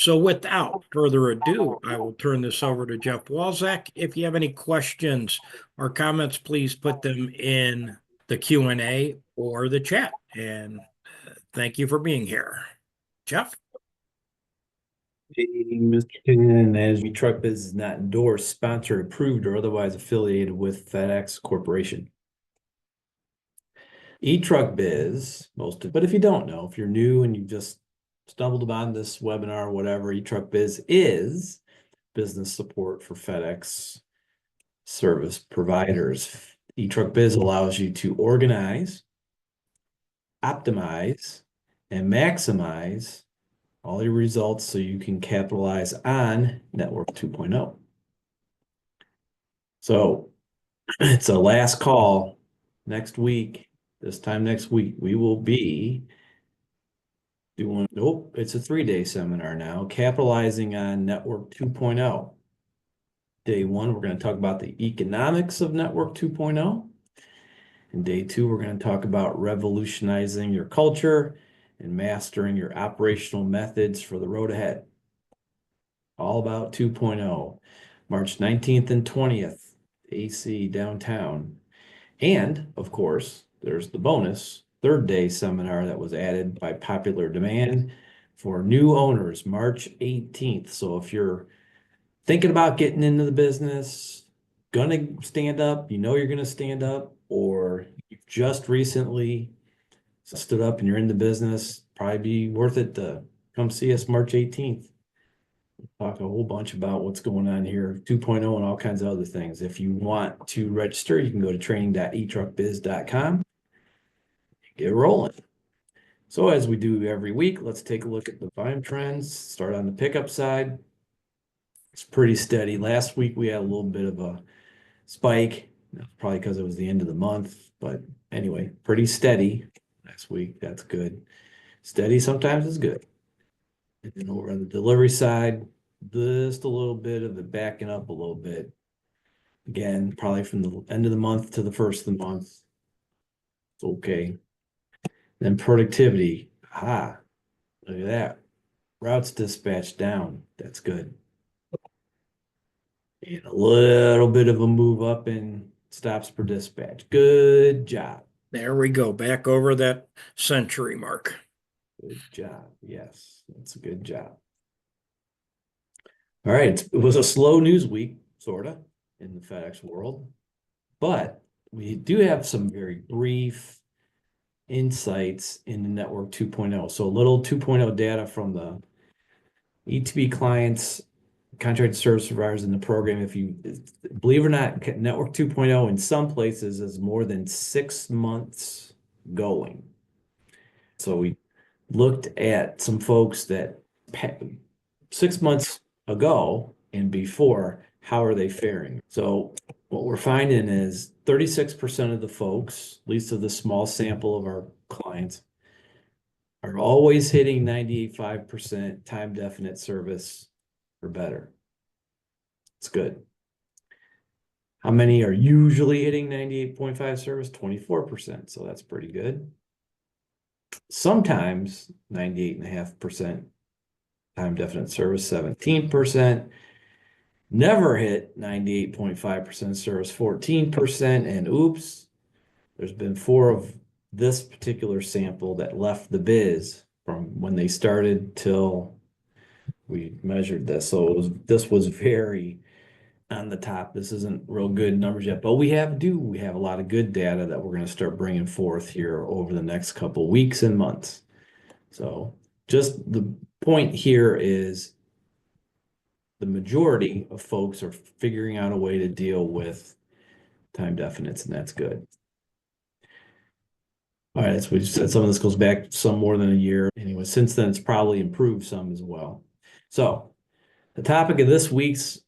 So without further ado, I will turn this over to Jeff Walzak. If you have any questions or comments, please put them in the Q&A or the chat. And thank you for being here. Jeff? Hey, Mr. King, as truck biz is not endorsed, sponsored, approved, or otherwise affiliated with FedEx Corporation. E-Truck Biz, but if you don't know, if you're new and you just stumbled upon this webinar or whatever, E-Truck Biz is business support for FedEx service providers. E-Truck Biz allows you to organize, optimize, and maximize all your results so you can capitalize on Network 2.0. So it's a last call next week. This time next week, we will be doing, it's a 3-day seminar now, capitalizing on Network 2.0. Day 1, we're going to talk about the economics of Network 2.0. And day 2, we're going to talk about revolutionizing your culture and mastering your operational methods for the road ahead. All about 2.0. March 19th and 20th, AC downtown. And of course, there's the bonus 3rd-day seminar that was added by popular demand for new owners, March 18th. So if you're thinking about getting into the business, gonna stand up, you're gonna stand up, or you've just recently stood up and you're in the business, probably be worth it to come see us March 18th. Talk a whole bunch about what's going on here, 2.0 and all kinds of other things. If you want to register, you can go to training.etruckbiz.com. Get rolling. So as we do every week, let's take a look at the volume trends. Start on the pickup side. It's pretty steady. Last week we had a little bit of a spike, probably because it was the end of the month. But anyway, pretty steady last week. That's good. Steady sometimes is good. And then over on the delivery side, just a little bit of it backing up a little bit. Again, probably from the end of the month to the first of the month. It's okay. Then productivity. Look at that. Routes dispatched down. That's good. And a little bit of a move up in stops per dispatch. Good job. There we go. Back over that century mark. Good job. Yes, that's a good job. All right. It was a slow news week, sort of, in the FedEx world. But we do have some very brief insights in the Network 2.0. So a little 2.0 data from the E2B clients, contracted service providers in the program. If you believe it or not, Network 2.0 in some places is more than 6 months going. So we looked at some folks that 6 months ago and before, how are they faring? So what we're finding is 36% of the folks, at least of the small sample of our clients, are always hitting 98.5% time definite service or better. It's good. How many are usually hitting 98.5 service? 24%. So that's pretty good. Sometimes 98.5% time definite service, 17%. Never hit 98.5% service, 14%. And oops, there's been 4 of this particular sample that left the biz from when they started till we measured this. So this was very on the top. This isn't real good numbers yet, but we have a lot of good data that we're going to start bringing forth here over the next couple weeks and months. So just the point here is the majority of folks are figuring out a way to deal with time definites, and that's good. All right, as we said, some of this goes back some more than a year. Anyway, since then, it's probably improved some as well. So the topic of this week's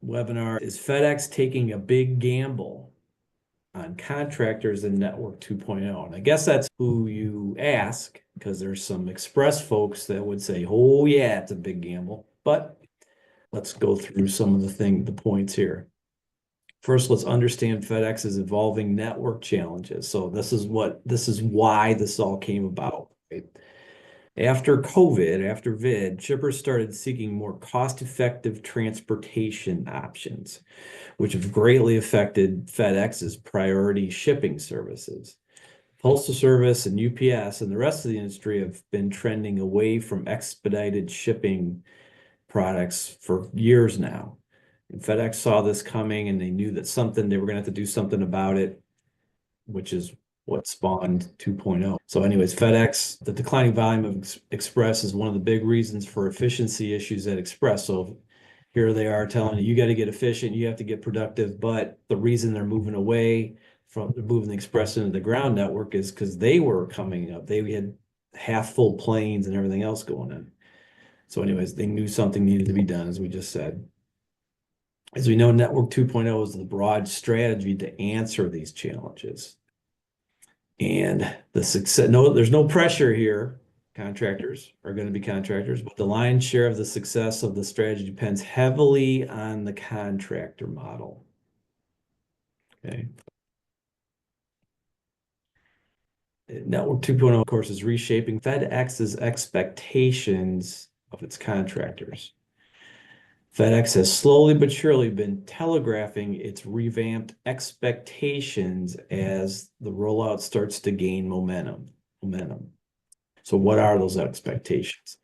webinar is FedEx taking a big gamble on contractors in Network 2.0. And I guess that's who you ask, because there's some express folks that would say, oh yeah, it's a big gamble. But let's go through some of the points here. First, let's understand FedEx's evolving network challenges. So this is why this all came about, right? After COVID, after vid, shippers started seeking more cost-effective transportation options, which have greatly affected FedEx's priority shipping services. Postal Service and UPS and the rest of the industry have been trending away from expedited shipping products for years now. And FedEx saw this coming and they knew that they were going to have to do something about it, which is what spawned 2.0. So anyways, FedEx, the declining volume of Express is one of the big reasons for efficiency issues at Express. So here they are telling you, you got to get efficient, you have to get productive. But the reason they're moving away from moving the Express into the ground network is because they were coming up. They had half full planes and everything else going on. So anyways, they knew something needed to be done, as we just said. As we know, Network 2.0 is the broad strategy to answer these challenges. And the success, no, there's no pressure here. Contractors are going to be contractors, but the lion's share of the success of the strategy depends heavily on the contractor model. Okay. Network 2.0, of course, is reshaping FedEx's expectations of its contractors. FedEx has slowly but surely been telegraphing its revamped expectations as the rollout starts to gain momentum. So what are those expectations?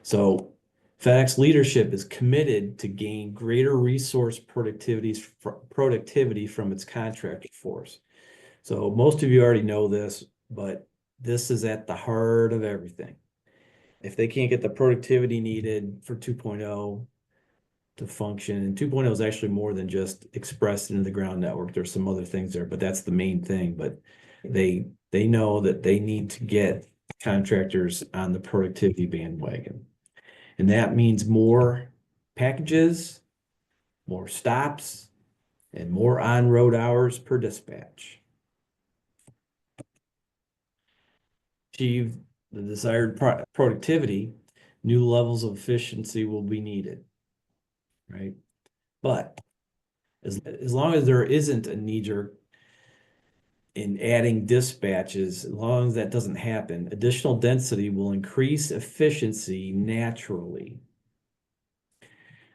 So FedEx leadership is committed to gain greater resource productivity from its contractor force. So most of you already know this, but this is at the heart of everything. If they can't get the productivity needed for 2.0 to function, and 2.0 is actually more than just expressed into the ground network. There's some other things there, but that's the main thing. But they know that they need to get contractors on the productivity bandwagon. And that means more packages, more stops, and more on-road hours per dispatch. Achieve the desired productivity, new levels of efficiency will be needed, right? But as long as there isn't a knee-jerk in adding dispatches, as long as that doesn't happen, additional density will increase efficiency naturally.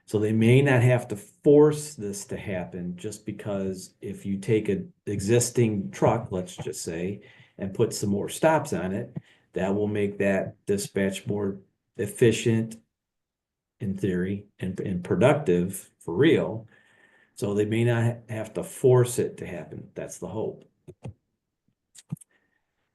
So they may not have to force this to happen just because if you take an existing truck, let's just say, and put some more stops on it, that will make that dispatch more efficient in theory and productive for real. So they may not have to force it to happen. That's the hope.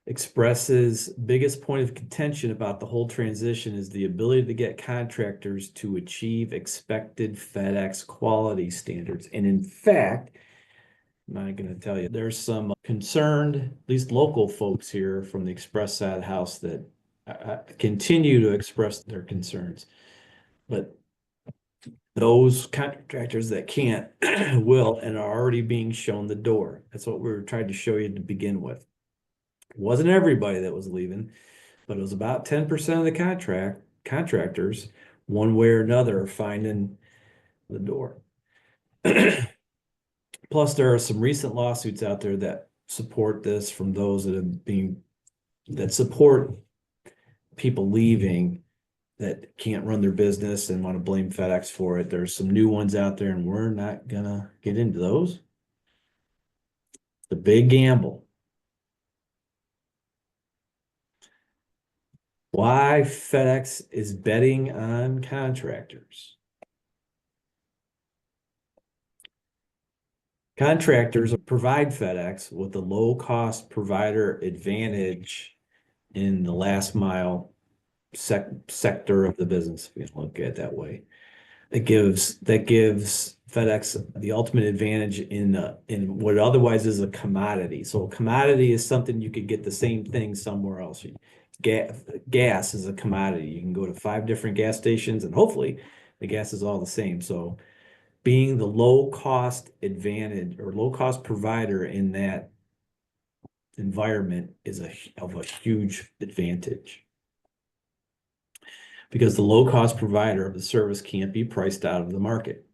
Express's biggest point of contention about the whole transition is the ability to get contractors to achieve expected FedEx quality standards. And in fact, I'm not going to tell you, there's some concerned, at least local folks here from the Express side of the house that continue to express their concerns. But those contractors that can't will and are already being shown the door. That's what we were trying to show you to begin with. It wasn't everybody that was leaving, but it was about 10% of the contractors, one way or another, finding the door. Plus, there are some recent lawsuits out there that support this from those that support people leaving that can't run their business and want to blame FedEx for it. There's some new ones out there, and we're not gonna get into those. The big gamble. Why FedEx is betting on contractors. Contractors provide FedEx with a low-cost provider advantage in the last mile sector of the business, if you can look at it that way. That gives FedEx the ultimate advantage in what otherwise is a commodity. So a commodity is something you could get the same thing somewhere else. Gas is a commodity. You can go to 5 different gas stations and hopefully the gas is all the same. So being the low cost advantage or low cost provider in that environment is of a huge advantage. Because the low cost provider of the service can't be priced out of the market.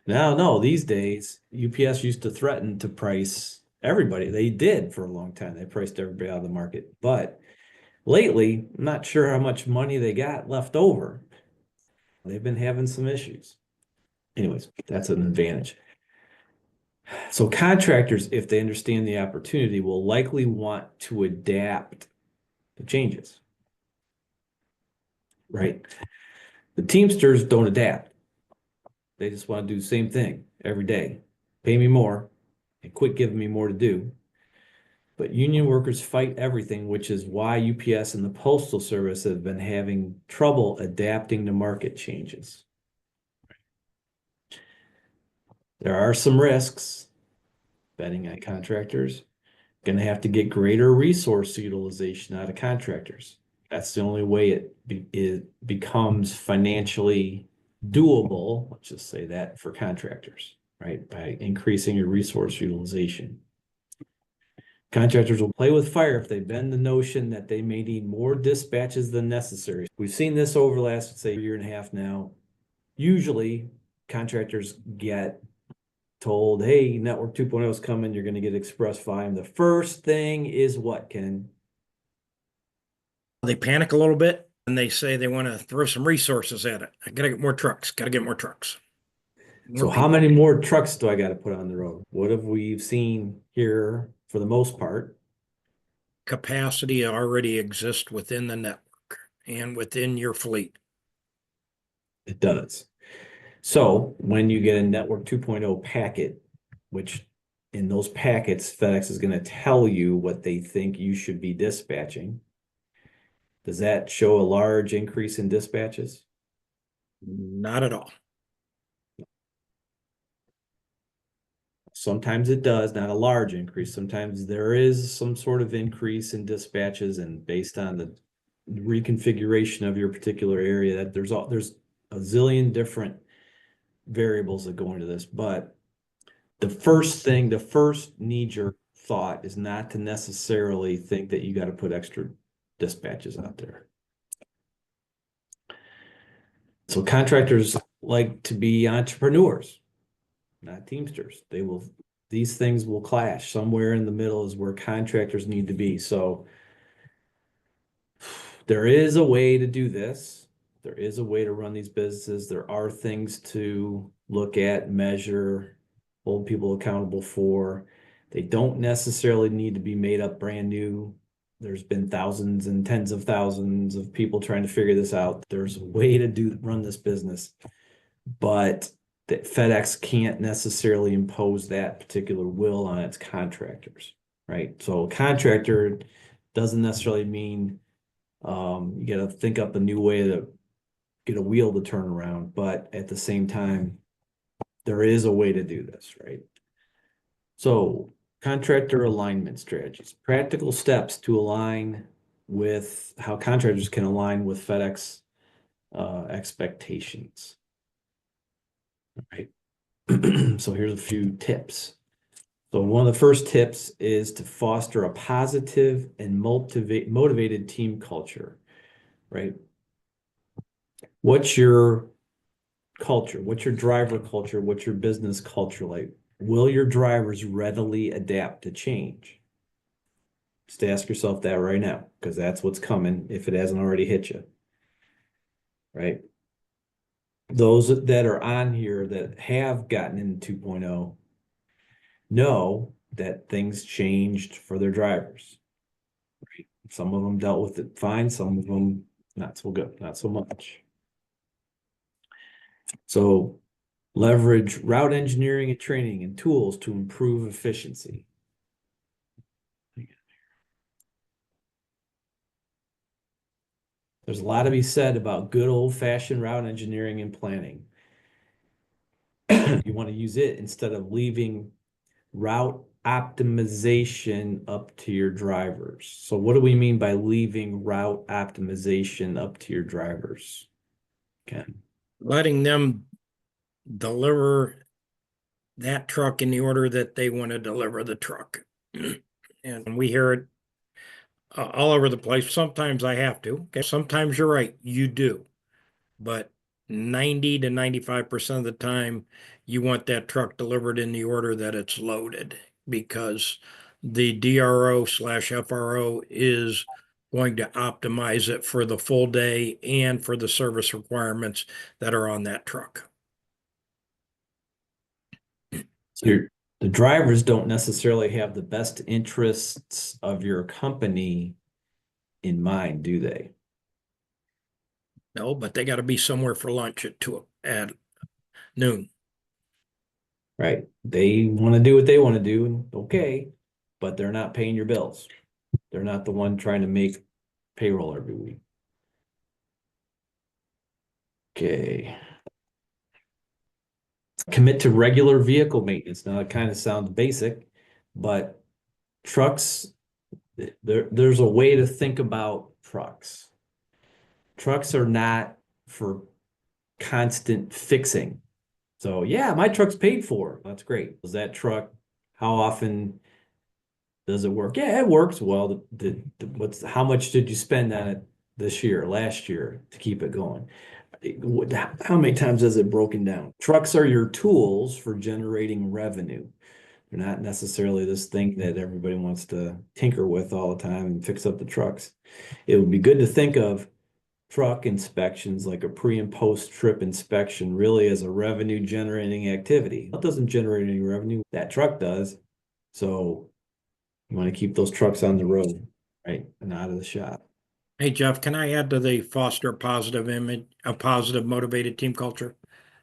Now, no, these days, UPS used to threaten to price everybody. They did for a long time. They priced everybody out of the market. But Lately, I'm not sure how much money they got left over. They've been having some issues. Anyways, that's an advantage. So contractors, if they understand the opportunity, will likely want to adapt the changes, right? The Teamsters don't adapt. They just want to do the same thing every day. Pay me more and quit giving me more to do. But union workers fight everything, which is why UPS and the Postal Service have been having trouble adapting to market changes. There are some risks betting on contractors. Going to have to get greater resource utilization out of contractors. That's the only way it becomes financially doable. Let's just say that for contractors, right? By increasing your resource utilization. Contractors will play with fire if they bend the notion that they may need more dispatches than necessary. We've seen this over the last, say, year and a half now. Usually, contractors get told, hey, Network 2.0 is coming, you're going to get express volume. The first thing is what, Ken? They panic a little bit and they say they want to throw some resources at it. I got to get more trucks, got to get more trucks. So how many more trucks do I got to put on the road? What have we seen here for the most part? Capacity already exists within the network and within your fleet. It does. So when you get a Network 2.0 packet, which in those packets, FedEx is going to tell you what they think you should be dispatching. Does that show a large increase in dispatches? Not at all. Sometimes it does, not a large increase. Sometimes there is some sort of increase in dispatches, and based on the reconfiguration of your particular area, that there's a zillion different variables that go into this. But the first knee-jerk thought is not to necessarily think that you got to put extra dispatches out there. So contractors like to be entrepreneurs, not Teamsters. These things will clash. Somewhere in the middle is where contractors need to be. So there is a way to do this. There is a way to run these businesses. There are things to look at, measure, hold people accountable for. They don't necessarily need to be made up brand new. There's been thousands and tens of thousands of people trying to figure this out. There's a way to run this business, but that FedEx can't necessarily impose that particular will on its contractors, right? So a contractor doesn't necessarily mean you got to think up a new way to get a wheel to turn around, but at the same time, there is a way to do this, right? So contractor alignment strategies, practical steps to align with how contractors can align with FedEx expectations. All right. So here's a few tips. So one of the first tips is to foster a positive and motivated team culture, right? What's your culture? What's your driver culture? What's your business culture like? Will your drivers readily adapt to change? Just ask yourself that right now, because that's what's coming if it hasn't already hit you, right? Those that are on here that have gotten into 2.0 know that things changed for their drivers. Right? Some of them dealt with it fine, some of them not so good, not so much. So leverage route engineering and training and tools to improve efficiency. There's a lot to be said about good old-fashioned route engineering and planning. You want to use it instead of leaving route optimization up to your drivers. So what do we mean by leaving route optimization up to your drivers? Okay. Letting them deliver that truck in the order that they want to deliver the truck. And we hear it all over the place. Sometimes I have to. Okay? Sometimes you're right, you do. But 90 to 95% of the time, you want that truck delivered in the order that it's loaded, because the DRO/FRO is going to optimize it for the full day and for the service requirements that are on that truck. So the drivers don't necessarily have the best interests of your company in mind, do they? No, but they got to be somewhere for lunch at noon. Right? They want to do what they want to do, and okay, but they're not paying your bills. They're not the one trying to make payroll every week. Okay. Commit to regular vehicle maintenance. Now, it kind of sounds basic, but trucks, there's a way to think about trucks. Trucks are not for constant fixing. So yeah, my truck's paid for. That's great. Is that truck, how often does it work? Yeah, it works. Well, how much did you spend on it this year, last year to keep it going? How many times has it broken down? Trucks are your tools for generating revenue. They're not necessarily this thing that everybody wants to tinker with all the time and fix up the trucks. It would be good to think of truck inspections, like a pre and post trip inspection, really as a revenue generating activity. It doesn't generate any revenue, that truck does. So you want to keep those trucks on the road, right? And out of the shop. Hey, Jeff, can I add to the foster a positive image, a positive motivated team culture?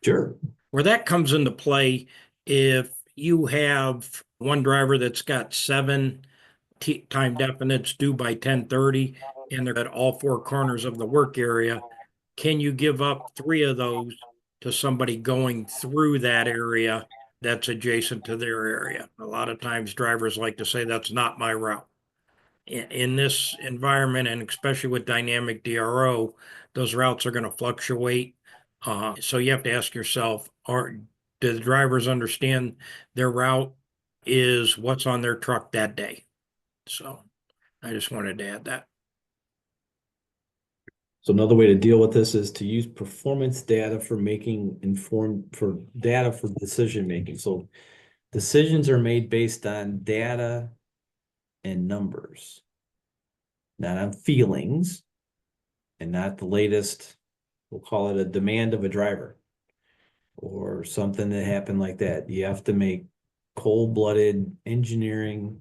Sure. Where that comes into play, if you have one driver that's got seven time definites due by 10:30 and they're at all four corners of the work area, can you give up three of those to somebody going through that area that's adjacent to their area? A lot of times drivers like to say that's not my route. In this environment, and especially with dynamic DRO, those routes are going to fluctuate. So you have to ask yourself, do the drivers understand their route is what's on their truck that day? So I just wanted to add that. So another way to deal with this is to use performance data for data for decision making. So decisions are made based on data and numbers, not on feelings, and not the latest, we'll call it a demand of a driver or something that happened like that. You have to make cold-blooded engineering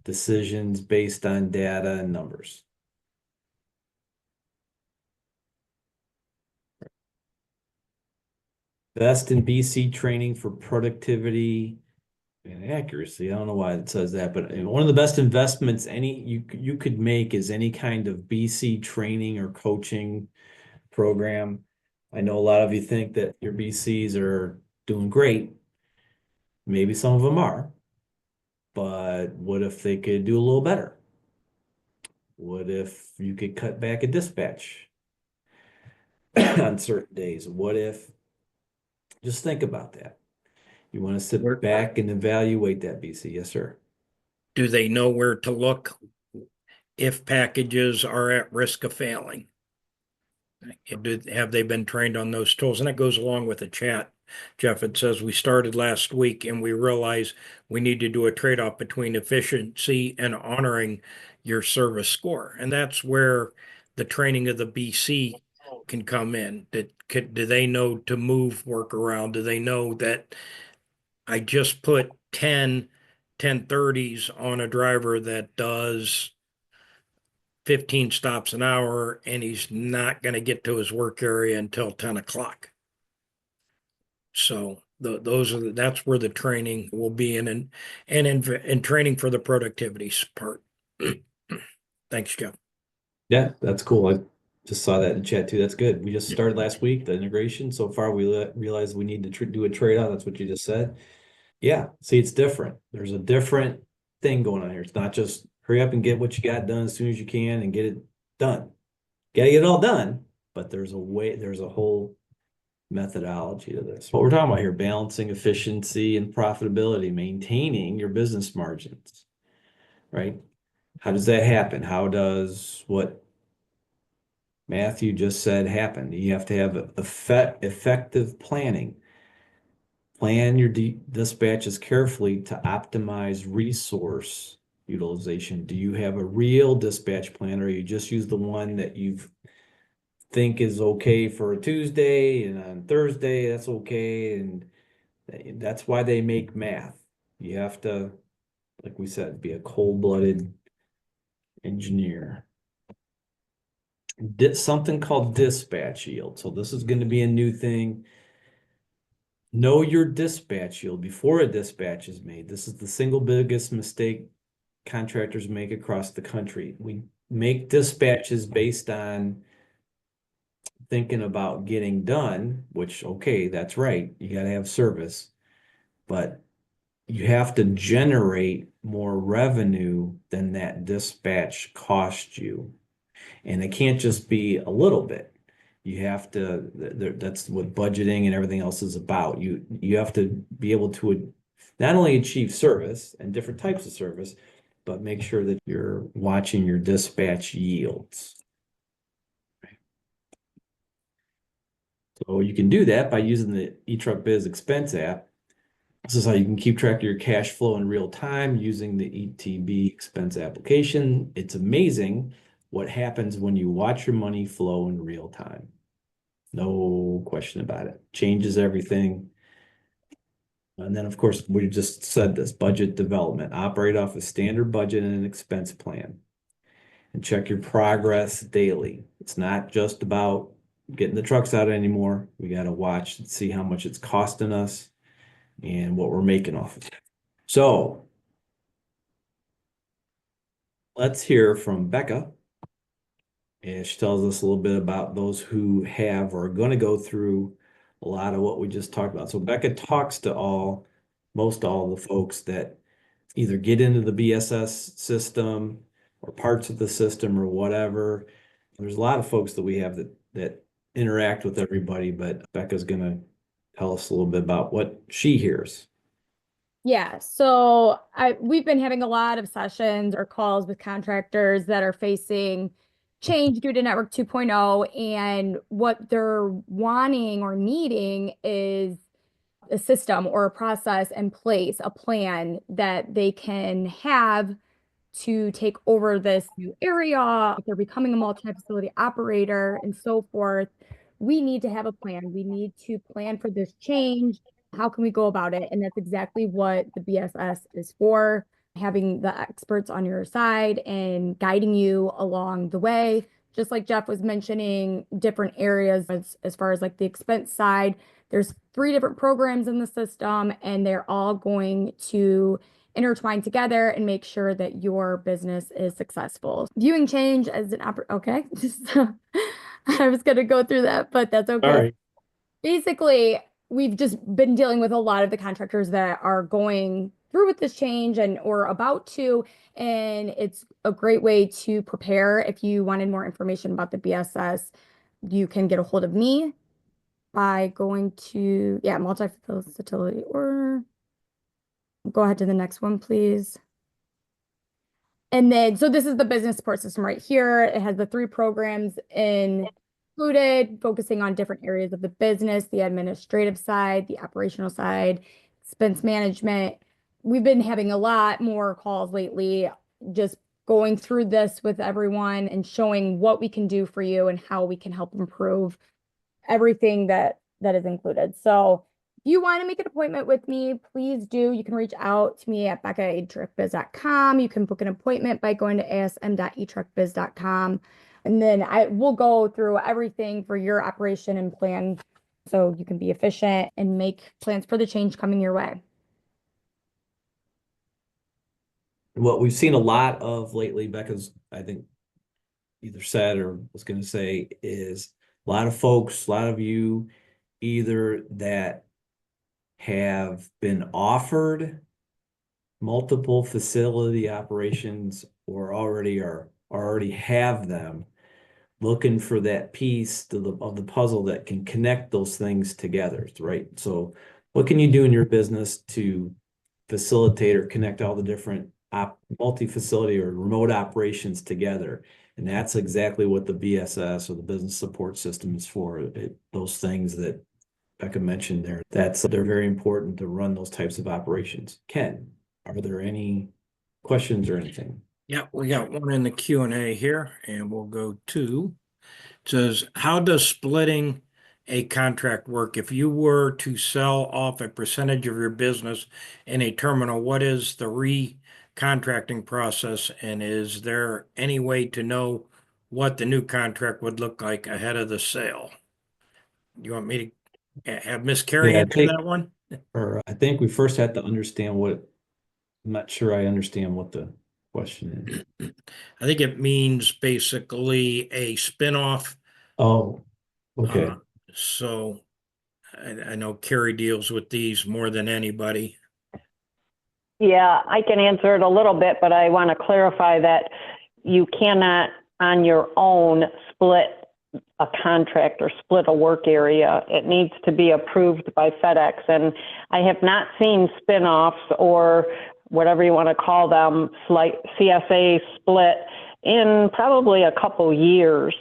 decisions based on data and numbers. Best in BC training for productivity and accuracy. I don't know why it says that, but one of the best investments you could make is any kind of BC training or coaching program. I know a lot of you think that your BCs are doing great. Maybe some of them are, but what if they could do a little better? What if you could cut back a dispatch on certain days? What if, just think about that. You want to sit back and evaluate that, BC. Yes, sir. Do they know where to look if packages are at risk of failing? Have they been trained on those tools? And that goes along with the chat. Jeff, it says we started last week and we realized we need to do a trade-off between efficiency and honoring your service score. And that's where the training of the BC can come in. Do they know to move work around? Do they know that I just put 1030s on a driver that does 15 stops an hour and he's not going to get to his work area until 10 o'clock. So that's where the training will be in training for the productivity part. Thanks, Jeff. Yeah, that's cool. I just saw that in chat too. That's good. We just started last week, the integration. So far, we realized we need to do a trade-off. That's what you just said. Yeah, see, it's different. There's a different thing going on here. It's not just hurry up and get what you got done as soon as you can and get it done. Got to get it all done, but there's a whole methodology to this. What we're talking about here, balancing efficiency and profitability, maintaining your business margins, right? How does that happen? How does what Matthew just said happen? You have to have effective planning. Plan your dispatches carefully to optimize resource utilization? Do you have a real dispatch plan, or you just use the one that you think is okay for a Tuesday, and on Thursday that's okay? And that's why they make math. You have to, like we said, be a cold-blooded engineer. Did something called dispatch yield. So this is going to be a new thing. Know your dispatch yield before a dispatch is made. This is the single biggest mistake contractors make across the country. We make dispatches based on thinking about getting done, which, okay, that's right. You got to have service, but you have to generate more revenue than that dispatch cost you. And it can't just be a little bit. You have to, that's what budgeting and everything else is about. You have to be able to not only achieve service and different types of service, but make sure that you're watching your dispatch yields. So you can do that by using the eTruckBiz expense app. This is how you can keep track of your cash flow in real time using the ETB expense application. It's amazing what happens when you watch your money flow in real time. No question about it. Changes everything. And then, of course, we just said this, budget development. Operate off a standard budget and an expense plan. And check your progress daily. It's not just about getting the trucks out anymore. We got to watch and see how much it's costing us and what we're making off of it. So let's hear from Becca. And she tells us a little bit about those who have or are going to go through a lot of what we just talked about. So Becca talks to most all the folks that either get into the BSS system or parts of the system or whatever. There's a lot of folks that we have that interact with everybody, but Becca's going to tell us a little bit about what she hears. Yeah, so we've been having a lot of sessions or calls with contractors that are facing change due to Network 2.0, and what they're wanting or needing is a system or a process in place, a plan that they can have to take over this new area. If they're becoming a multi-facility operator and so forth, we need to have a plan. We need to plan for this change. How can we go about it? And that's exactly what the BSS is for, having the experts on your side and guiding you along the way. Just like Jeff was mentioning, different areas as far as like the expense side, there's 3 different programs in the system, and they're all going to intertwine together and make sure that your business is successful. Viewing change as an okay. I was going to go through that, but that's okay. All right. Basically, we've just been dealing with a lot of the contractors that are going through with this change and or about to, and it's a great way to prepare. If you wanted more information about the BSS, you can get a hold of me by going to, multi-facility, or go ahead to the next one, please. And then, so this is the business support system right here. It has the 3 programs included, focusing on different areas of the business, the administrative side, the operational side, expense management. We've been having a lot more calls lately, just going through this with everyone and showing what we can do for you and how we can help improve everything that is included. So if you want to make an appointment with me, please do. You can reach out to me at becca@etruckbiz.com. You can book an appointment by going to asm.etruckbiz.com. And then I will go through everything for your operation and plan so you can be efficient and make plans for the change coming your way. What we've seen a lot of lately, Becca's, I think, either said or was going to say, is a lot of folks, a lot of you, either that have been offered multiple facility operations or already have them, looking for that piece of the puzzle that can connect those things together, right? So what can you do in your business to facilitate or connect all the different multi-facility or remote operations together? And that's exactly what the BSS or the business support system is for. Those things that Becca mentioned there, they're very important to run those types of operations. Ken, are there any questions or anything? Yeah, we got one in the Q&A here, and we'll go to, it says, how does splitting a contract work? If you were to sell off a percentage of your business in a terminal, what is the re-contracting process? And is there any way to know what the new contract would look like ahead of the sale? You want me to have Miss Carrie Yeah, I answer think, that one? or I think we first have to understand what, I'm not sure I understand what the question is. I think it means basically a spin-off. Oh, okay. Uh, so I know Carrie deals with these more than anybody. Yeah, I can answer it a little bit, but I want to clarify that you cannot on your own split a contract or split a work area. It needs to be approved by FedEx. And I have not seen spin-offs or whatever you want to call them, like CSA split in probably a couple years.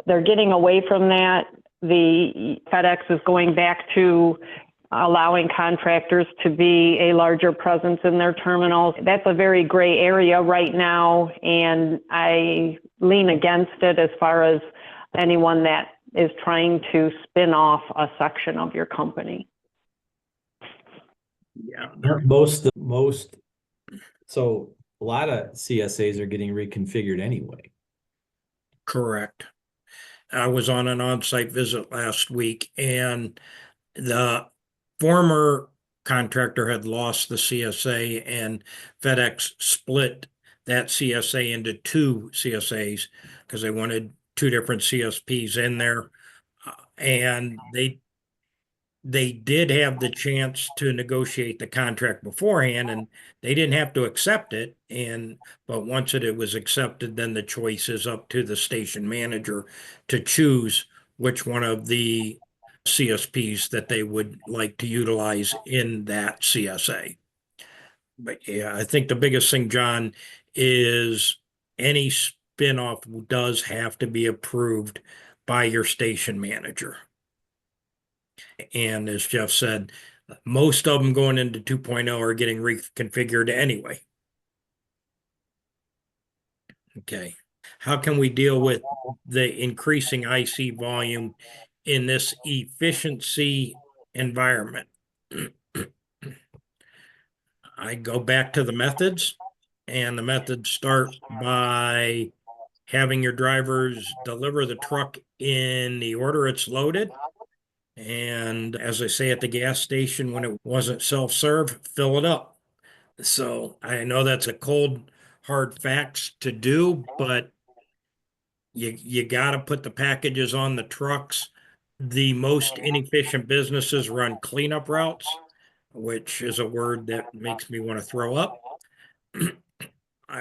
They're getting away from that. The FedEx is going back to allowing contractors to be a larger presence in their terminals. That's a very gray area right now, and I lean against it as far as anyone that is trying to spin off a section of your company. Yeah, Aren't so a lot of CSAs are getting reconfigured anyway. correct. I was on an on-site visit last week, and the former contractor had lost the CSA, and FedEx split that CSA into two CSAs because they wanted two different CSPs in there. And they did have the chance to negotiate the contract beforehand, and they didn't have to accept it. But once it was accepted, then the choice is up to the station manager to choose which one of the CSPs that they would like to utilize in that CSA. But yeah, I think the biggest thing, John, is any spinoff does have to be approved by your station manager. And as Jeff said, most of them going into 2.0 are getting reconfigured anyway. Okay. How can we deal with the increasing IC volume in this efficiency environment? I go back to the methods, and the methods start by having your drivers deliver the truck in the order it's loaded. And as I say at the gas station, when it wasn't self-serve, fill it up. So I know that's a cold, hard facts to do, but you got to put the packages on the trucks. The most inefficient businesses run cleanup routes, which is a word that makes me want to throw up.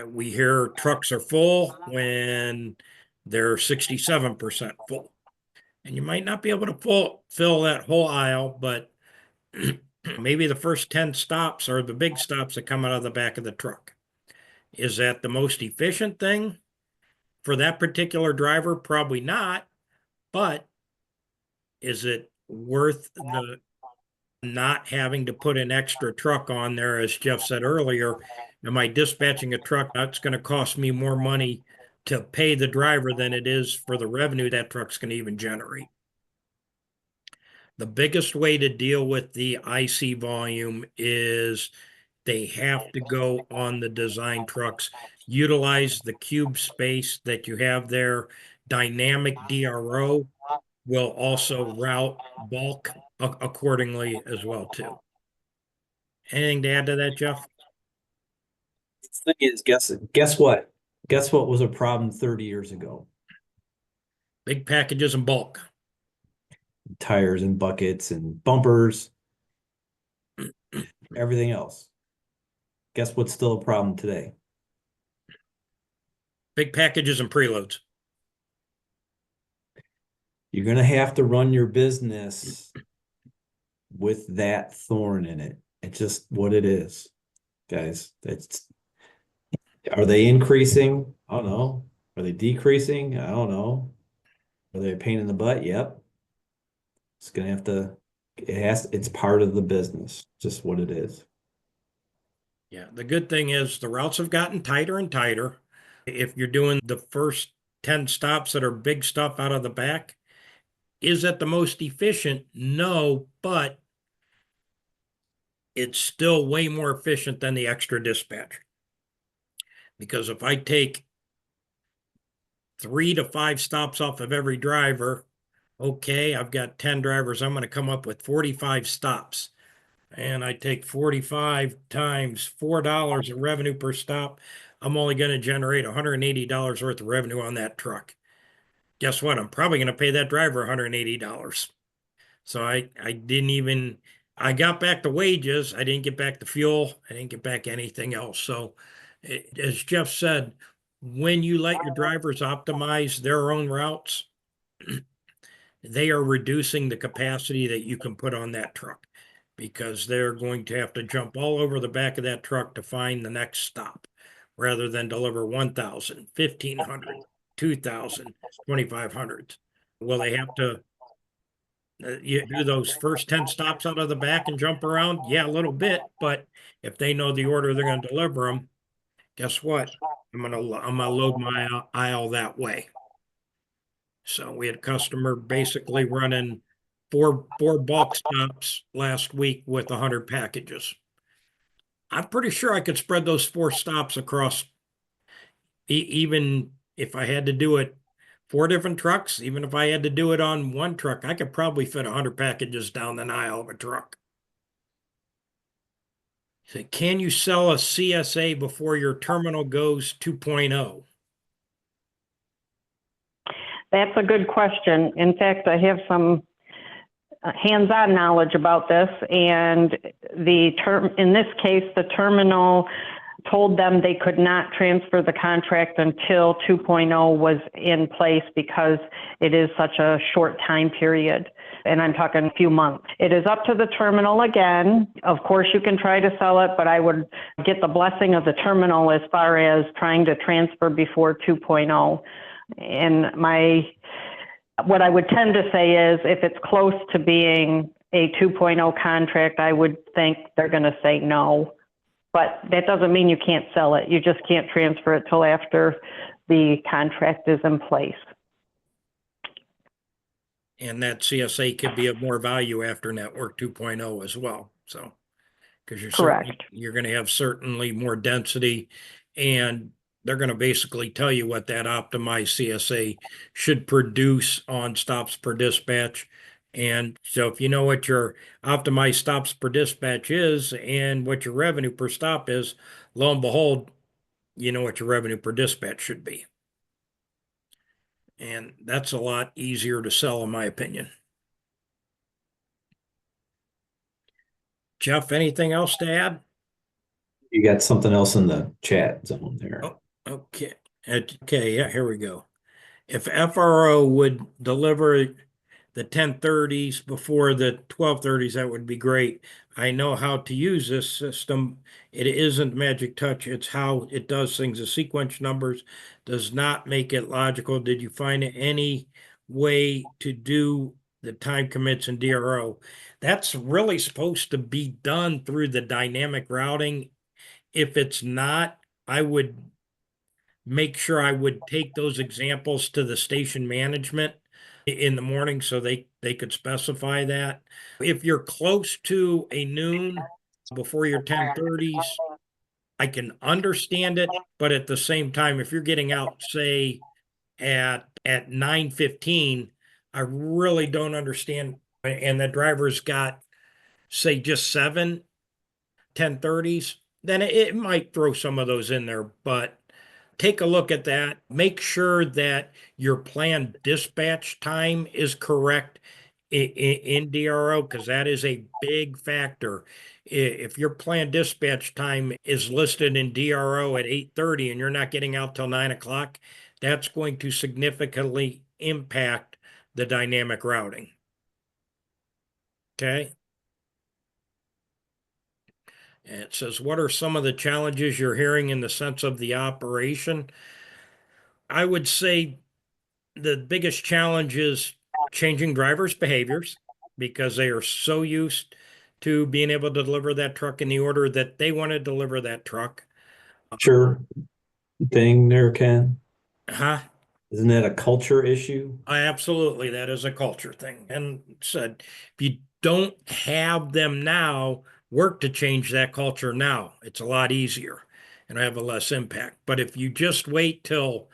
We hear trucks are full when they're 67% full. And you might not be able to fill that whole aisle, but maybe the first 10 stops are the big stops that come out of the back of the truck. Is that the most efficient thing for that particular driver? Probably not, but is it worth the not having to put an extra truck on there? As Jeff said earlier, am I dispatching a truck that's going to cost me more money to pay the driver than it is for the revenue that truck's going to even generate? The biggest way to deal with the IC volume is they have to go on the design trucks, utilize the cube space that you have there. Dynamic DRO will also route bulk accordingly as well too. Anything to add to that, Jeff? The thing is, guess what? Guess what was a problem 30 years ago? Big packages and bulk. Tires and buckets and bumpers, everything else. Guess what's still a problem today? Big packages and preloads. You're going to have to run your business with that thorn in it. It's just what it is, guys. Are they increasing? I don't know. Are they decreasing? I don't know. Are they a pain in the butt? Yep. It's going to have to, it's part of the business, just what it is. Yeah, the good thing is the routes have gotten tighter and tighter. If you're doing the first 10 stops that are big stuff out of the back, is it the most efficient? No, but it's still way more efficient than the extra dispatch. Because if I take 3 to 5 stops off of every driver, okay, I've got 10 drivers, I'm going to come up with 45 stops. And I take 45 times $4 of revenue per stop, I'm only going to generate $180 worth of revenue on that truck. Guess what? I'm probably going to pay that driver $180. So I got back the wages. I didn't get back the fuel. I didn't get back anything else. So as Jeff said, when you let your drivers optimize their own routes, they are reducing the capacity that you can put on that truck because they're going to have to jump all over the back of that truck to find the next stop rather than deliver 1,000, 1,500, 2,000, 2,500. Will they have to you do those first 10 stops out of the back and jump around? Yeah, a little bit, but if they know the order they're going to deliver them, guess what? I'm gonna load my aisle that way. So we had a customer basically running four bulk stops last week with 100 packages. I'm pretty sure I could spread those 4 stops across, even if I had to do it 4 different trucks, even if I had to do it on one truck, I could probably fit 100 packages down the aisle of a truck. So can you sell a CSA before your terminal goes 2.0? That's a good question. In fact, I have some hands-on knowledge about this, and in this case, the terminal told them they could not transfer the contract until 2.0 was in place because it is such a short time period. And I'm talking a few months. It is up to the terminal again. Of course, you can try to sell it, but I would get the blessing of the terminal as far as trying to transfer before 2.0. And what I would tend to say is if it's close to being a 2.0 contract, I would think they're going to say no. But that doesn't mean you can't sell it. You just can't transfer it till after the contract is in place. And that CSA could be of more value after Network 2.0 as well. So, because you're going to have certainly more density, and they're going to basically tell you what that optimized CSA should produce on stops per dispatch. And so if you know what your optimized stops per dispatch is and what your revenue per stop is, lo and behold, you know what your revenue per dispatch should be. And that's a lot easier to sell, in my opinion. Jeff, anything else to add? You got something else in the chat zone there. Oh, okay. Okay, yeah, here we go. If FRO would deliver the 1030s before the 1230s, that would be great. I know how to use this system. It isn't magic touch. It's how it does things. The sequence numbers does not make it logical. Did you find any way to do the time commits in DRO? That's really supposed to be done through the dynamic routing. If it's not, I would make sure I would take those examples to the station management in the morning so they could specify that. If you're close to a noon before your 1030s, I can understand it, but at the same time, if you're getting out, say, at 9:15, I really don't understand. And the driver's got, say, just 7 1030s, then it might throw some of those in there, but take a look at that. Make sure that your planned dispatch time is correct in DRO, because that is a big factor. If your planned dispatch time is listed in DRO at 8:30 and you're not getting out till 9 o'clock, that's going to significantly impact the dynamic routing. Okay. And it says, what are some of the challenges you're hearing in the sense of the operation? I would say the biggest challenge is changing drivers' behaviors because they are so used to being able to deliver that truck in the order that they want to deliver that truck. Sure thing there, Ken. Huh? Isn't that a culture issue? Absolutely, that is a culture thing. And said, if you don't have them now, work to change that culture now. It's a lot easier and have a less impact. But if you just wait till,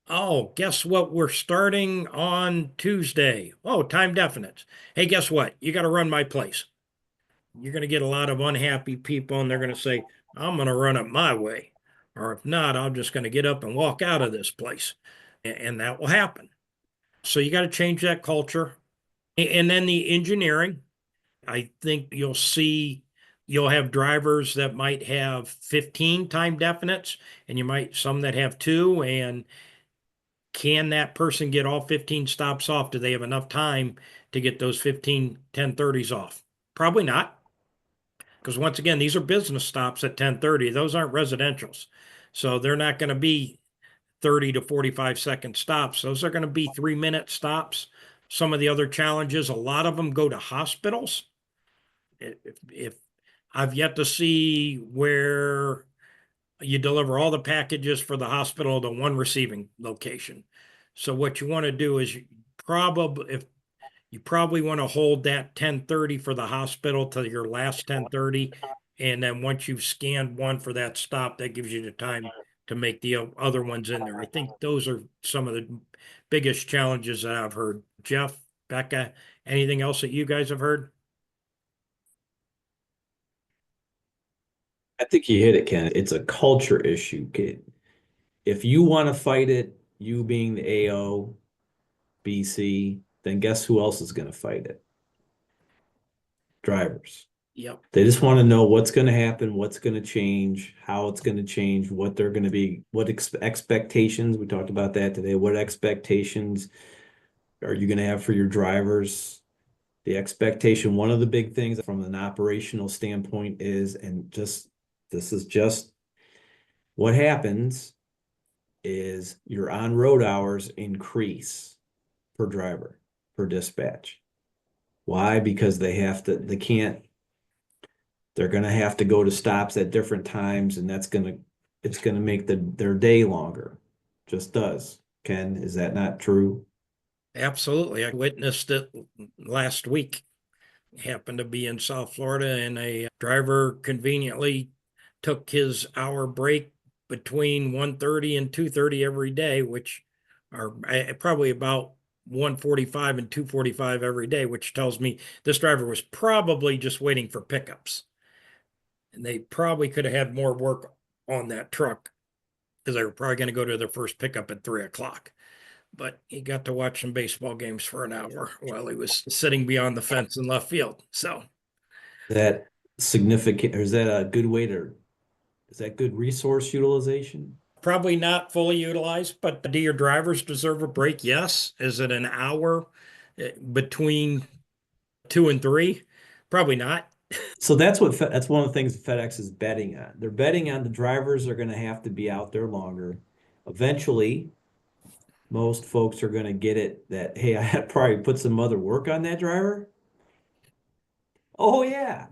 oh, guess what? We're starting on Tuesday. Oh, time definite. Hey, guess what? You got to run my place. You're going to get a lot of unhappy people, and they're going to say, I'm going to run it my way. Or if not, I'm just going to get up and walk out of this place. And that will happen. So you got to change that culture. And then the engineering, I think you'll have drivers that might have 15 time definites, and you might some that have two. And can that person get all 15 stops off? Do they have enough time to get those 15 10:30s off? Probably not. Because once again, these are business stops at 10:30. Those aren't residentials. So they're not going to be 30 to 45-second stops. Those are going to be 3-minute stops. Some of the other challenges, a lot of them go to hospitals. If I've yet to see where you deliver all the packages for the hospital to one receiving location. So what you want to do is you probably want to hold that 10:30 for the hospital to your last 10:30. And then once you've scanned one for that stop, that gives you the time to make the other ones in there. I think those are some of the biggest challenges that I've heard. Jeff, Becca, anything else that you guys have heard? I think you hit it, Ken. It's a culture issue, kid. If you want to fight it, you being the AO, BC, then guess who else is going to fight it? Drivers. Yep. They just want to know what's going to happen, what's going to change, how it's going to change, what they're going to be, what expectations. We talked about that today. What expectations are you going to have for your drivers? The expectation, one of the big things from an operational standpoint is, and just this is just what happens, is your on-road hours increase per driver, per dispatch. Why? Because they're going to have to go to stops at different times, and it's going to make their day longer. Just does. Ken, is that not true? Absolutely. I witnessed it last week. Happened to be in South Florida, and a driver conveniently took his hour break between 1:30 and 2:30 every day, which are probably about 1:45 and 2:45 every day, which tells me this driver was probably just waiting for pickups. And they probably could have had more work on that truck because they were probably going to go to their first pickup at 3 o'clock. But he got to watch some baseball games for an hour while he was sitting beyond the fence in left field. So That significant, or is that a good way to, is that good resource utilization? probably not fully utilized, but do your drivers deserve a break? Yes. Is it an hour between 2 and 3? Probably not. So that's one of the things FedEx is betting on. They're betting on the drivers are going to have to be out there longer. Eventually, most folks are going to get it that, hey, I had probably put some other work on that driver. Oh yeah.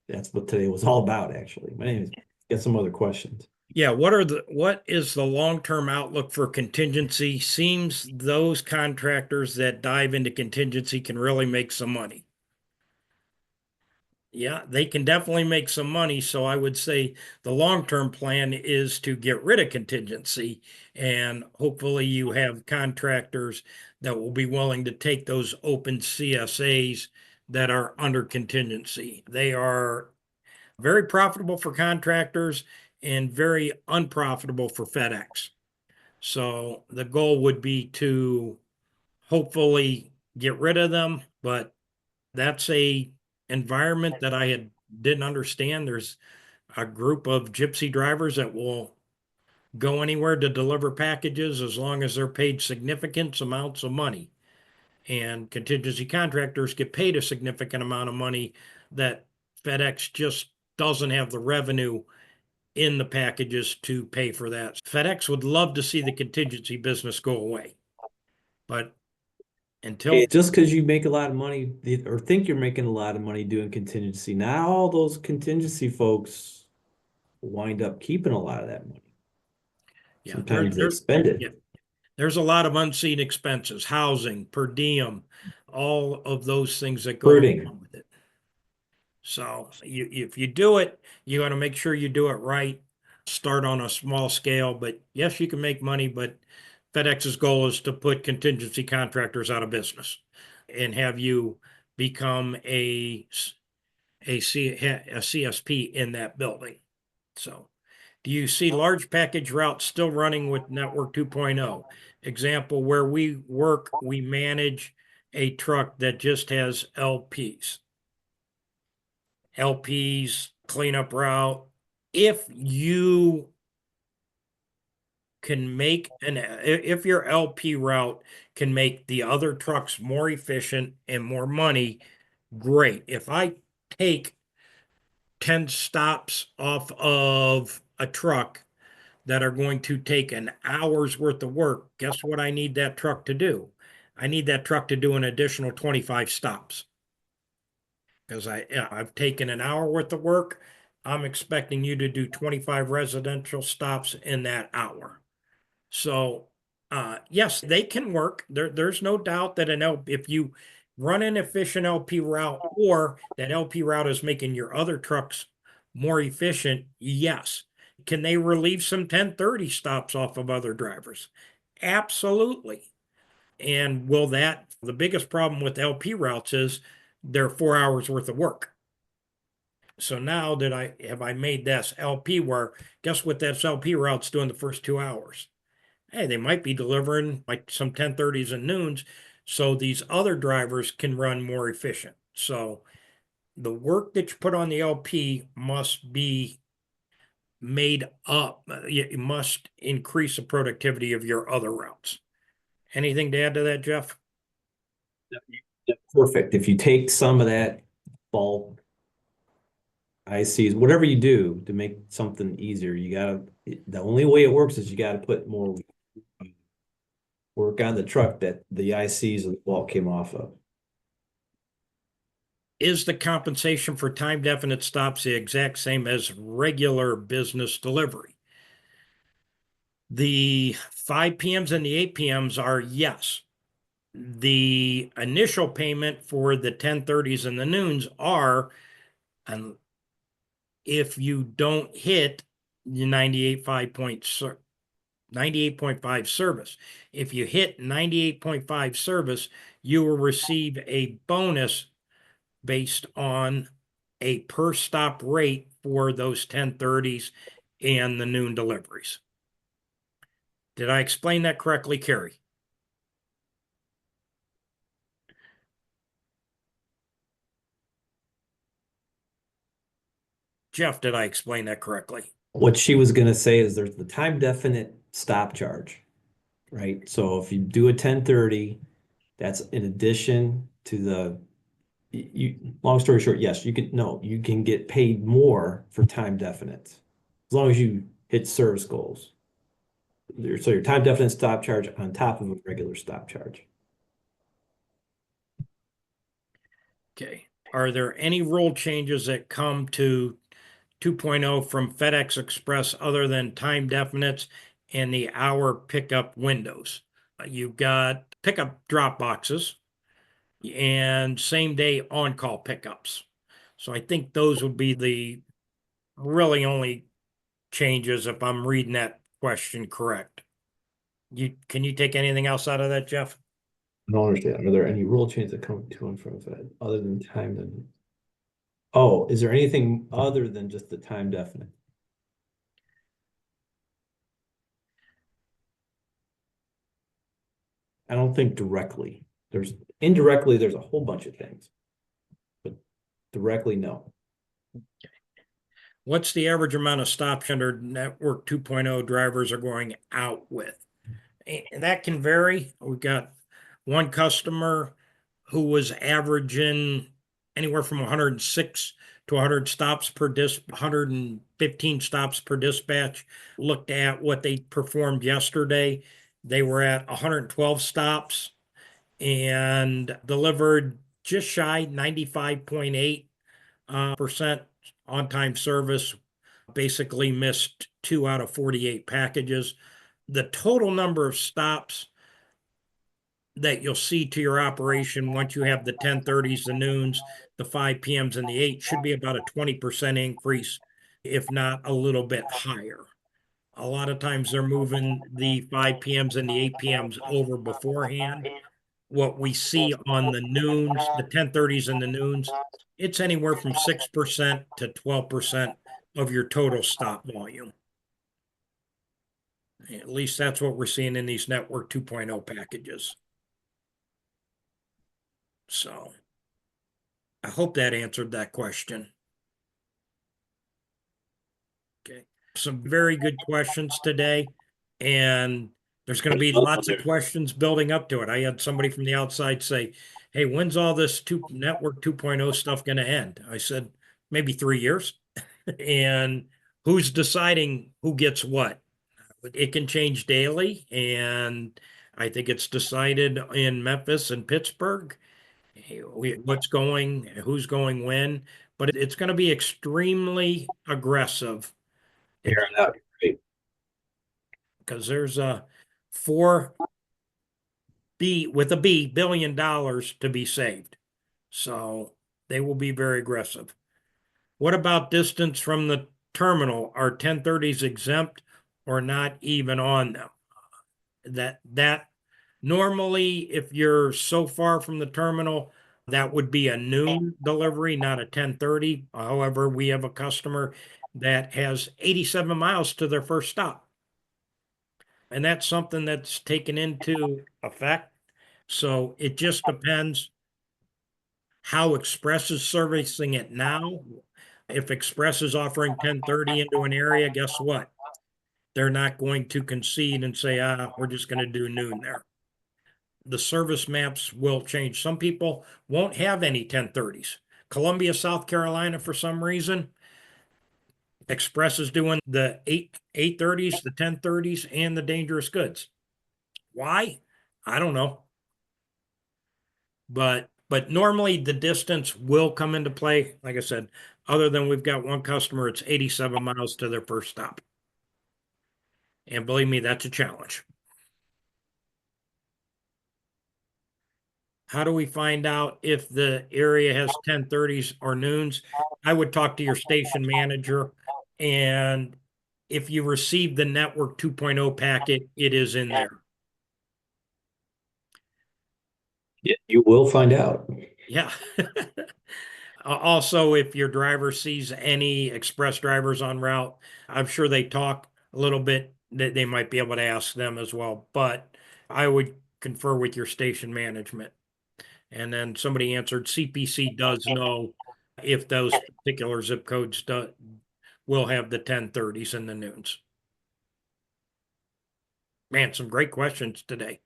That's what today was all about, actually. My name is, get some other questions. Yeah, what is the long-term outlook for contingency? Seems those contractors that dive into contingency can really make some money. Yeah, they can definitely make some money. So I would say the long-term plan is to get rid of contingency, and hopefully you have contractors that will be willing to take those open CSAs that are under contingency. They are very profitable for contractors and very unprofitable for FedEx. So the goal would be to hopefully get rid of them, but that's a environment that didn't understand. There's a group of gypsy drivers that will go anywhere to deliver packages as long as they're paid significant amounts of money. And contingency contractors get paid a significant amount of money that FedEx just doesn't have the revenue in the packages to pay for that. FedEx would love to see the contingency business go away, but until Just because you make a lot of money or think you're making a lot of money doing contingency, not all those contingency folks wind up keeping a lot of that money. yeah, Sometimes they spend it. yeah, there's a lot of unseen expenses, housing, per diem, all of those things that go Recruiting. along with it. So if you do it, you got to make sure you do it right. Start on a small scale, but yes, you can make money, but FedEx's goal is to put contingency contractors out of business and have you become a CSP in that building. So, do you see large package routes still running with Network 2.0? Example, where we work, we manage a truck that just has LPs. LPs, cleanup route. If you can make if your LP route can make the other trucks more efficient and more money, great. If I take 10 stops off of a truck that are going to take an hour's worth of work, guess what I need that truck to do? I need that truck to do an additional 25 stops. Because I've taken an hour worth of work. I'm expecting you to do 25 residential stops in that hour. So, yes, they can work. There's no doubt that if you run an efficient LP route or that LP route is making your other trucks more efficient, yes. Can they relieve some 1030 stops off of other drivers? Absolutely. And the biggest problem with LP routes is they're 4 hours worth of work. So now that I made this LP where guess what that LP route's doing the first 2 hours? Hey, they might be delivering like some 1030s and noons, so these other drivers can run more efficient. So the work that you put on the LP must be made up. It must increase the productivity of your other routes. Anything to add to that, Jeff? Perfect. If you take some of that bulk ICs, whatever you do to make something easier, the only way it works is you gotta put more work on the truck that the ICs and the bulk came off of. Is the compensation for time definite stops the exact same as regular business delivery? The 5 PMs and the 8 PMs are yes. The initial payment for the 1030s and the noons are, and if you don't hit the 98.5 service. If you hit 98.5 service, you will receive a bonus based on a per stop rate for those 1030s and the noon deliveries. Did I explain that correctly, Carrie? Jeff, did I explain that correctly? What she was gonna say is there's the time definite stop charge, right? So if you do a 1030, that's in addition to long story short, yes, you can get paid more for time definite as long as you hit service goals. So your time definite stop charge on top of a regular stop charge. Okay. Are there any rule changes that come to 2.0 from FedEx Express other than time definites and the hour pickup windows? You've got pickup drop boxes and same day on-call pickups. So I think those would be the really only changes if I'm reading that question correct. Can you take anything else out of that, Jeff? I don't understand. Are there any rule changes that come to and from Fed other than time definite? Oh, is there anything other than just the time definite? I don't think directly. Indirectly, there's a whole bunch of things, but directly, no. What's the average amount of stops under Network 2.0 drivers are going out with? And that can vary. We've got one customer who was averaging anywhere from 106 to 100 stops per 115 stops per dispatch. Looked at what they performed yesterday. They were at 112 stops and delivered just shy 95.8% on-time service. Basically missed 2 out of 48 packages. The total number of stops that you'll see to your operation once you have the 10:30s, the noons, the 5 p.m.s, and the 8 should be about a 20% increase, if not a little bit higher. A lot of times they're moving the 5 p.m.s and the 8 p.m.s over beforehand. What we see on the noons, the 10:30s and the noons, it's anywhere from 6% to 12% of your total stop volume. At least that's what we're seeing in these Network 2.0 packages. So I hope that answered that question. Okay. Some very good questions today. And there's going to be lots of questions building up to it. I had somebody from the outside say, hey, when's all this Network 2.0 stuff going to end? I said, maybe 3 years. And who's deciding who gets what? It can change daily. And I think it's decided in Memphis and Pittsburgh. Who's going when, but it's going to be extremely aggressive. Because there's a $4 billion to be saved. So they will be very aggressive. What about distance from the terminal? Are 1030s exempt or not even on them? That normally, if you're so far from the terminal, that would be a noon delivery, not a 10:30. However, we have a customer that has 87 miles to their first stop. And that's something that's taken into effect. So it just depends how Express is servicing it now. If Express is offering 10:30 into an area, guess what? They're not going to concede and say, we're just going to do noon there. The service maps will change. Some people won't have any 10:30s. Columbia, South Carolina, for some reason, Express is doing the 8:30s, the 10:30s, and the dangerous goods. Why? I don't know. But normally the distance will come into play. Like I said, other than we've got one customer, it's 87 miles to their first stop. And believe me, that's a challenge. How do we find out if the area has 10:30s or noons? I would talk to your station manager, and if you receive the Network 2.0 packet, it is in there. Yeah, you will find out. Yeah. Also, if your driver sees any express drivers en route, I'm sure they talk a little bit, that they might be able to ask them as well. But I would confer with your station management. And then somebody answered, CPC does know if those particular zip codes will have the 10:30s and the noons. Man, some great questions today.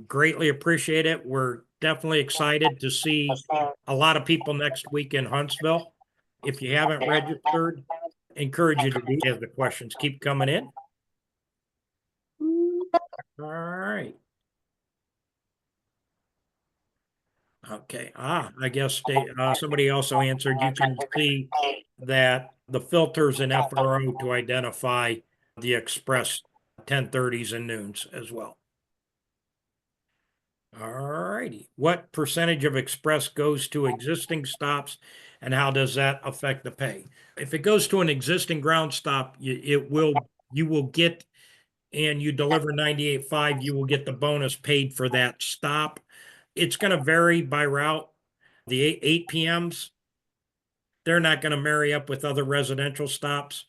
Greatly appreciate it. We're definitely excited to see a lot of people next week in Huntsville. If you haven't registered, encourage you to do as the questions keep coming in. All right. Okay. I guess somebody also answered, you can see that the filters in FRO to identify the express 10:30s and noons as well. All righty. What percentage of express goes to existing stops and how does that affect the pay? If it goes to an existing ground stop, you will get, and you deliver 98.5, you will get the bonus paid for that stop. It's going to vary by route. The 8 p.m.s, they're not going to marry up with other residential stops.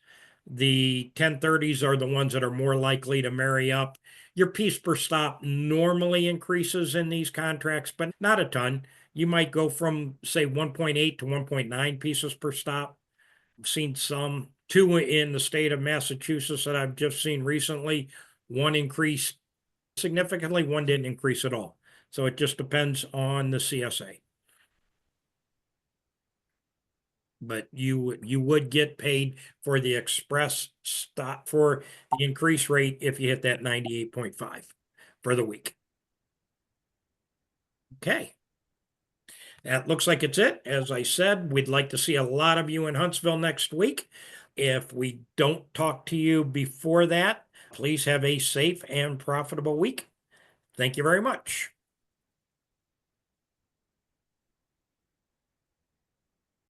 The 10:30s are the ones that are more likely to marry up. Your piece per stop normally increases in these contracts, but not a ton. You might go from, say, 1.8 to 1.9 pieces per stop. I've seen some, 2 in the state of Massachusetts that I've just seen recently. 1 increased significantly, 1 didn't increase at all. So it just depends on the CSA. But you would get paid for the express stop for the increase rate if you hit that 98.5 for the week. Okay. That looks like it's it. As I said, we'd like to see a lot of you in Huntsville next week. If we don't talk to you before that, please have a safe and profitable week. Thank you very much.